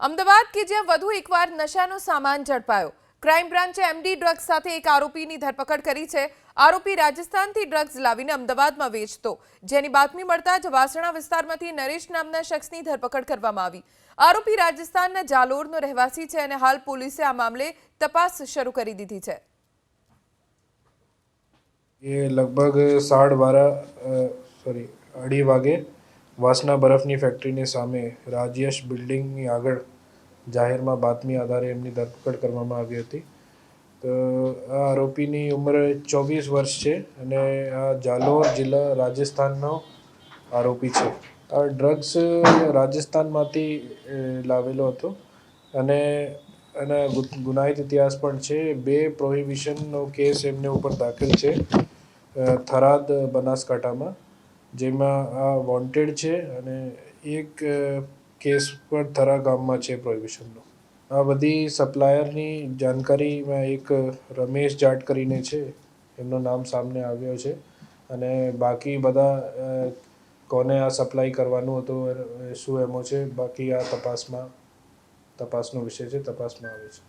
અમદાવાદ કે જ્યાં વધુ એકવાર નશાનો સામાન ઝડપાયો। ક્રાઇમ બ્રાન્ચે એમડી ડ્રગ્સ સાથે એક આરોપીની ધરપકડ કરી છે। આરોપી રાજસ્થાનથી ડ્રગ્સ લાવીને અમદાવાદમાં વેચતો, જેની બાતમી મળતા જ વાસણા વિસ્તારમાંથી નરેશ નામના શખ્સની ધરપકડ કરવામાં આવી। આરોપી રાજસ્થાનના જાલોરનો રહેવાસી છે અને હાલ પોલીસે આ મામલે તપાસ શરૂ કરી દીધી છે। ये लगभग 2:30 વાગે વાસના બરફની ફેક્ટરીની સામે રાજયશ બિલ્ડિંગની આગળ જાહેરમાં બાતમી આધારે એમની ધરપકડ કરવામાં આવી હતી। તો આ આરોપીની ઉંમર 24 વર્ષ છે અને આ જાલોર જિલ્લા રાજસ્થાનનો આરોપી છે। આ ડ્રગ્સ રાજસ્થાનમાંથી લાવેલો હતો અને એના ગુનાહિત ઇતિહાસ પણ છે। 2 પ્રોહિબિશનનો કેસ એમને ઉપર દાખલ છે થરાદ બનાસકાંઠામાં, જેમાં આ વોન્ટેડ છે અને એક કેસ પણ થરા ગામમાં છે પ્રોહિબિશનનો। આ બધી સપ્લાયરની જાણકારીમાં એક રમેશ જાટ કરીને છે, એમનું નામ સામે આવ્યો છે અને બાકી બધા કોને આ સપ્લાય કરવાનું હતું, શું એમો છે, બાકી આ તપાસનો વિષય છે, તપાસમાં આવે છે।